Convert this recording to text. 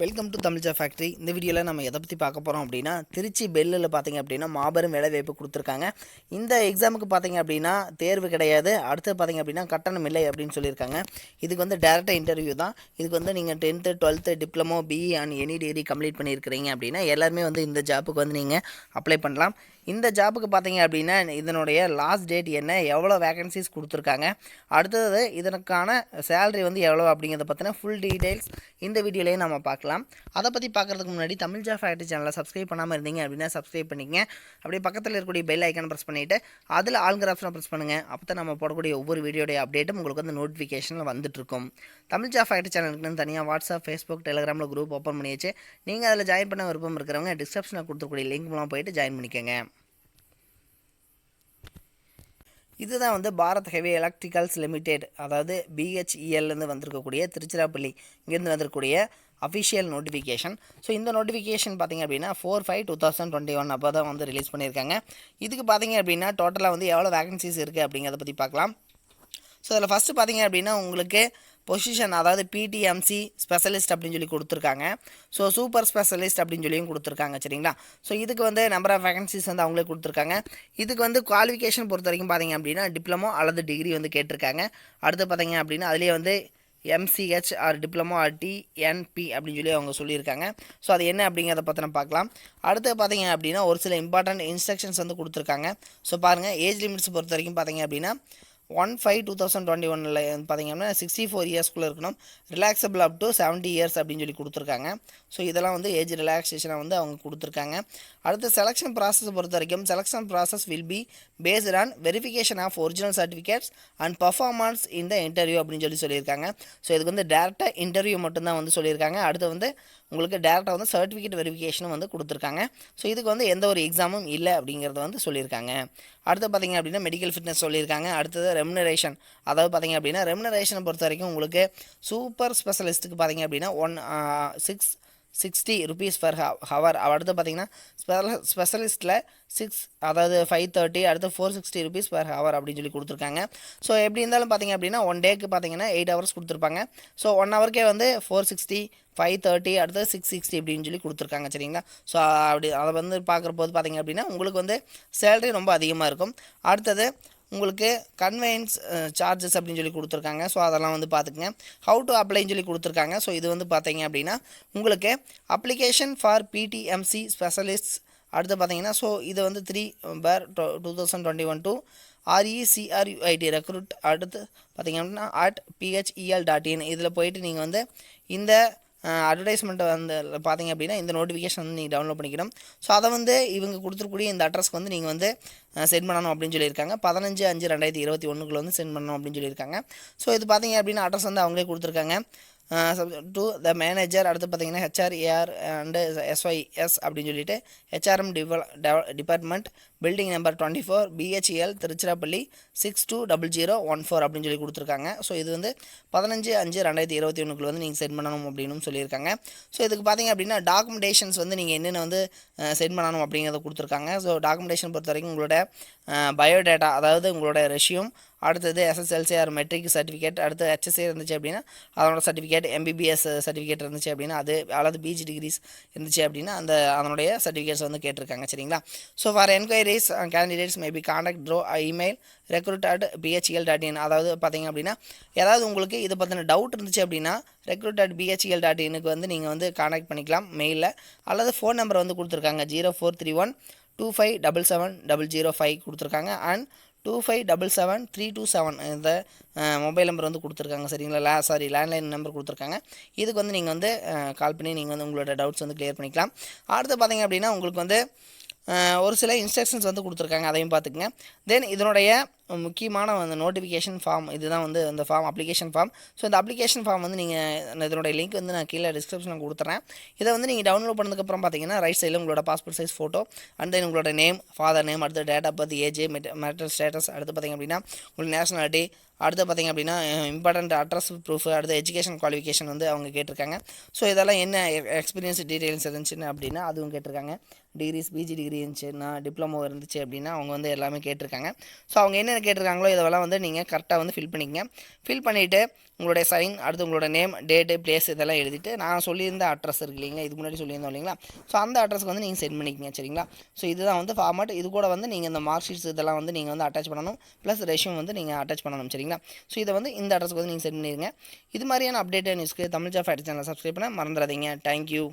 Welcome to Tamil job factory. இந்த வீடியோவில் நம்ம எதை பற்றி பார்க்க போகிறோம் அப்படின்னா, திருச்சி பெல்லில் பார்த்தீங்க அப்படின்னா மாபெரும் வேலைவாய்ப்பு கொடுத்துருக்காங்க. இந்த எக்ஸாமுக்கு பார்த்தீங்க அப்படின்னா தேர்வு கிடையாது, அடுத்து பார்த்தீங்க அப்படின்னா கட்டணம் இல்லை அப்படின்னு சொல்லியிருக்காங்க. இதுக்கு வந்து டேரெக்டாக இன்டர்வியூ தான். இதுக்கு வந்து நீங்கள் 10th 12th diploma BE and any degree complete பண்ணியிருக்கிறீங்க அப்படின்னா எல்லாருமே வந்து இந்த ஜாப்புக்கு வந்து நீங்கள் அப்ளை பண்ணலாம். இந்த ஜாப்புக்கு பார்த்தீங்க அப்படின்னா இதனுடைய லாஸ்ட் டேட் என்ன, எவ்வளோ வேகன்சிஸ் கொடுத்துருக்காங்க, அடுத்தது இதற்கான சேலரி வந்து எவ்வளோ அப்படிங்கிறத பற்றின ஃபுல் டீட்டெயில்ஸ் இந்த வீடியோலேயே நம்ம பார்க்கலாம். அதை பற்றி பார்க்குறதுக்கு முன்னாடி தமிழ் ஜாப் ஃபேக்ட்ரி சேனலை சப்ஸ்கிரைப் பண்ணாமல் இருந்தீங்க அப்படின்னா சப்ஸ்கிரைப் பண்ணிக்கங்க. அப்படியே பக்கத்தில் இருக்கக்கூடிய பெல் ஐக்கானை ப்ரெஸ் பண்ணிவிட்டு அதில் ஆல்கிற ஆப்ஷனை ப்ரெஸ் பண்ணுங்கள். அப்போ தான் நம்ம போடக்கூடிய ஒவ்வொரு வீடியோடைய அப்டேட்டும் உங்களுக்கு வந்து நோட்டிஃபிகேஷனில் வந்துட்டுருக்கும். தமிழ் ஜாப் ஃபேக்ட்ரி சேனலுக்குன்னு தனியாக வாட்ஸ்அப், ஃபேஸ்புக், டெலிகிராமில் குரூப் ஓப்பன் பண்ணியாச்சு. நீங்கள் அதில் ஜாயின் பண்ண விருப்பம் இருக்கிறவங்க டிஸ்கிரிப்ஷனில் கொடுத்துக்கூடிய லிங்க் மூலம் போயிட்டு ஜாயின் பண்ணிக்கோங்க. இதுதான் வந்து பாரத் ஹெவி எலக்ட்ரிக்கல்ஸ் லிமிடெட், அதாவது பிஹெச்இஎல்லேருந்து வந்திருக்கக்கூடிய திருச்சிராப்பள்ளி இங்கேருந்து வந்திருக்கக்கூடிய அஃபிஷியல் நோட்டிஃபிகேஷன். ஸோ இந்த நோட்டிஃபிகேஷன் பார்த்திங்க அப்படின்னா 4/5/2021 அப்போ தான் வந்து ரிலீஸ் பண்ணியிருக்காங்க. இதுக்கு பார்த்திங்க அப்படின்னா டோட்டலாக வந்து எவ்வளோ வேகன்சிஸ் இருக்குது அப்படிங்கிறத பற்றி பார்க்கலாம். ஸோ அதில் ஃபஸ்ட்டு பார்த்திங்க அப்படின்னா உங்களுக்கு பொசிஷன், அதாவது பிடிஎம்சி ஸ்பெஷலிஸ்ட் அப்படின்னு சொல்லி கொடுத்துருக்காங்க. ஸோ சூப்பர் ஸ்பெஷலிஸ்ட் அப்படின்னு சொல்லியும் கொடுத்துருக்காங்க, சரிங்களா. ஸோ இதுக்கு வந்து நம்பர் ஆஃப் வேகன்சிஸ் வந்து அவங்களே கொடுத்துருக்காங்க. இதுக்கு வந்து குவாலிஃபிகேஷன் பொறுத்த வரைக்கும் பார்த்திங்க அப்படின்னா டிப்ளமோ அல்லது டிகிரி வந்து கேட்டிருக்காங்க. அடுத்து பார்த்திங்க அப்படின்னா அதிலே வந்து MCh R diploma R DNB அப்படின்னு சொல்லி அவங்க சொல்லியிருக்காங்க. ஸோ அது என்ன அப்படிங்கிறத பற்றி நம்ம பார்க்கலாம். அடுத்து பார்த்திங்க அப்படின்னா ஒரு சில இம்பார்ட்டன்ட் இன்ஸ்ட்ரக்ஷன்ஸ் வந்து கொடுத்துருக்காங்க. ஸோ பாருங்கள், ஏஜ் லிமிட்ஸ் பொறுத்த வரைக்கும் பார்த்திங்க அப்படின்னா 1/5/2021 பார்த்திங்க அப்படின்னா 64 இயர்ஸ்க்குள்ளே இருக்கணும். ரிலாக்ஸபிள் அப் டு 70 இயர்ஸ் அப்படின்னு சொல்லி கொடுத்துருக்காங்க. ஸோ இதெல்லாம் வந்து ஏஜ் ரிலாக்ஸேஷனை வந்து அவங்க கொடுத்துருக்காங்க. அடுத்து செலெக்ஷன் ப்ராசஸ் பொறுத்த வரைக்கும் selection process will be based on verification of original certificates and performance in the interview அப்படின்னு சொல்லி சொல்லியிருக்காங்க. ஸோ இதுக்கு வந்து டேரெக்டாக இன்டர்வியூ மட்டும்தான் வந்து சொல்லியிருக்காங்க. அடுத்து வந்து உங்களுக்கு டேரெக்டாக வந்து சர்டிஃபிகேட் வெரிஃபிகேஷனும் வந்து கொடுத்துருக்காங்க. ஸோ இதுக்கு வந்து எந்த ஒரு எக்ஸாமும் இல்லை அப்படிங்கிறத வந்து சொல்லியிருக்காங்க. அடுத்து பார்த்திங்க அப்படின்னா மெடிக்கல் ஃபிட்னஸ் சொல்லியிருக்காங்க. அடுத்தது ரெமுனரேஷன், அதாவது பார்த்திங்க அப்படின்னா ரெமுனரேஷனை பொறுத்த வரைக்கும் உங்களுக்கு சூப்பர் ஸ்பெஷலிஸ்ட்டுக்கு பார்த்திங்க அப்படின்னா 660 rupees per hour. அடுத்து பார்த்திங்கன்னா ஸ்பெஷலிஸ்ட்டில் 6, அதாவது 530, அடுத்து 460 rupees per hour அப்படின்னு சொல்லி கொடுத்துருக்காங்க. ஸோ எப்படி இருந்தாலும் பார்த்திங்க அப்படின்னா 1 டேக்கு பார்த்திங்கன்னா 8 hours கொடுத்துருப்பாங்க. ஸோ 1 ஹவருக்கே வந்து 460, 530, அடுத்து 660 அப்படின்னு சொல்லி கொடுத்துருக்காங்க, சரிங்களா. ஸோ அப்படி அதை வந்து பார்க்குற போது பார்த்திங்க அப்படின்னா உங்களுக்கு வந்து சேலரி ரொம்ப அதிகமாக இருக்கும். அடுத்தது உங்களுக்கு கன்வெயன்ஸ் சார்ஜஸ் அப்படின்னு சொல்லி கொடுத்துருக்காங்க. ஸோ அதெல்லாம் வந்து பார்த்துக்குங்க. ஹவு டு அப்ளைன்னு சொல்லி கொடுத்துருக்காங்க. ஸோ இது வந்து பார்த்தீங்க அப்படின்னா உங்களுக்கு அப்ளிகேஷன் ஃபார் பிடிஎம்சி ஸ்பெஷலிஸ்ட்ஸ், அடுத்து பார்த்தீங்கன்னா ஸோ இது வந்து 3/2021 to RECRUIT ரெக்ரூட், அடுத்து பார்த்திங்க அப்படின்னா @phel.in இதில் போயிட்டு நீங்கள் வந்து இந்த அட்வர்டைஸ்மெண்ட்டை வந்து பார்த்திங்க அப்படின்னா இந்த நோட்டிஃபிகேஷன் வந்து நீங்கள் டவுன்லோட் பண்ணிக்கணும். ஸோ அதை வந்து இவங்க கொடுத்துருக்கூடிய இந்த அட்ரஸ்க்கு வந்து நீங்கள் வந்து சென்ட் பண்ணணும் அப்படின்னு சொல்லியிருக்காங்க. 15/5/2021 வந்து சென்ட் பண்ணணும் அப்படின்னு சொல்லியிருக்காங்க. ஸோ இது பார்த்திங்க அப்படின்னா அட்ரஸ் வந்து அவங்களே கொடுத்துருக்காங்க. டு த மேனேஜர், அடுத்து பார்த்திங்கன்னா HRAR அண்டு SYS அப்படின்னு சொல்லிட்டு HRM department, building number 24, BHEL Tiruchirappalli 620014 அப்படின்னு சொல்லி கொடுத்துருக்காங்க. ஸோ இது வந்து 15/5/2021 வந்து நீங்கள் சென்ட் பண்ணணும் அப்படின்னு சொல்லியிருக்காங்க. ஸோ இதுக்கு பார்த்திங்க அப்படின்னா டாக்குமெண்டேஷன்ஸ் வந்து நீங்கள் என்னென்ன வந்து சென்ட் பண்ணணும் அப்படிங்கிறத கொடுத்துருக்காங்க. ஸோ டாக்குமெண்டேஷன் பொறுத்த வரைக்கும் உங்களோட பயோடேட்டா, அதாவது உங்களோட ரெஷ்யூம், அடுத்தது SSLC ஆர் மெட்ரிக் சர்டிஃபிகேட், அடுத்து HSA இருந்துச்சு அப்படின்னா அதனோட சர்டிஃபிகேட், MBBS சர்டிஃபிகேட் இருந்துச்சு அப்படின்னா அது, அல்லது பிஜி டிகிரிஸ் இருந்துச்சு அப்படின்னா அதனுடைய சர்டிஃபிகேட்ஸ் வந்து கேட்டிருக்காங்க, சரிங்களா. So for enquiries candidates maybe contact throw email recruit@bhel.in. அதாவது பார்த்திங்க அப்படின்னா ஏதாவது உங்களுக்கு இதை பற்றின டவுட் இருந்துச்சு அப்படின்னா recruit@bhel.in வந்து நீங்கள் வந்து காண்டாக்ட் பண்ணிக்கலாம் மெயிலில், அல்லது ஃபோன் நம்பர் வந்து கொடுத்துருக்காங்க 043125770005 கொடுத்துருக்காங்க அண்ட் 2577-327 இந்த மொபைல் நம்பர் வந்து கொடுத்துருக்காங்க, சரிங்களா. லேண்ட்லைன் நம்பர் கொடுத்துருக்காங்க. இதுக்கு வந்து நீங்கள் வந்து கால் பண்ணி நீங்கள் வந்து உங்களோட டவுட்ஸ் வந்து கிளியர் பண்ணிக்கலாம். அடுத்து பார்த்திங்க அப்படின்னா உங்களுக்கு வந்து ஒரு சில இன்ஸ்ட்ரக்ஷன்ஸ் வந்து கொடுத்துருக்காங்க, அதையும் பார்த்துக்குங்க. தென் இதனுடைய முக்கியமான அந்த நோட்டிஃபிகேஷன் ஃபார்ம் இதுதான் வந்து இந்த ஃபார்ம், அப்ளிகேஷன் ஃபார்ம். ஸோ இந்த அப்ளிகேஷன் ஃபார்ம் வந்து நீங்கள் இதனுடைய லிங்க் வந்து நான் கீழே டிஸ்கிரிப்ஷனில் கொடுத்துறேன். இதை வந்து நீங்கள் டவுன்லோட் பண்ணதுக்கப்புறம் பார்த்தீங்கன்னா ரைட் சைடில் உங்களோட passport size photo, and then உங்களோட நேம், ஃபாதர் நேம், அடுத்து date of birth, age, marital status, அடுத்து பார்த்திங்க அப்படின்னா உங்களுக்கு நேஷனாலிட்டி, அடுத்து பார்த்திங்க அப்படின்னா இம்பார்ட்டண்ட் அட்ரஸ் ப்ரூஃப், அடுத்து எஜுகேஷன் குவாலிஃபிகேஷன் வந்து அவங்க கேட்டிருக்காங்க. ஸோ இதெல்லாம் என்ன எக்ஸ்பீரியன்ஸ் டீட்டெயில்ஸ் இருந்துச்சுன்னு அப்படின்னா அதுவும் கேட்டிருக்காங்க. டிகிரிஸ் பிஜி டிகிரி இருந்துச்சுன்னா டிப்ளமோ இருந்துச்சு அப்படின்னா அவங்க வந்து எல்லாமே கேட்டிருக்காங்க. ஸோ அவங்க என்னென்ன கேட்டிருக்காங்களோ இதெல்லாம் வந்து நீங்கள் கரெக்டாக வந்து ஃபில் பண்ணிக்கங்க. ஃபில் பண்ணிவிட்டு உங்களுடைய சைன், அடுத்து உங்களோட நேம், டேட்டு, பிளேஸ் இதெல்லாம் எழுதிட்டு நான் சொல்லியிருந்த அட்ரஸ் இருக்கு இல்லைங்களா, இதுக்கு முன்னாடி சொல்லியிருந்தோம் இல்லைங்களா, ஸோ அந்த அட்ரஸ்க்கு வந்து நீங்கள் சென்ட் பண்ணிக்கங்க. சரிங்களா. ஸோ இதுதான் வந்து ஃபார்மேட். இது கூட வந்து நீங்கள் இந்த மார்க் ஷீட்ஸ் இதெல்லாம் வந்து நீங்கள் வந்து அட்டாச் பண்ணணும், ப்ளஸ் ரெஷ்யூம் வந்து நீங்கள் அட்டாச் பண்ணணும். சரிங்களா. ஸோ இதை வந்து இந்த அட்ரஸ்க்கு வந்து நீங்கள் சென்ட் பண்ணிடுங்க. இது மாதிரியான அப்டேட் நியூஸ்க்கு தமிழ் ஜாப் ஃபேக்ட் சேனலை சப்ஸ்கிரைப் பண்ண மறந்துடாதீங்க. தேங்க்யூ.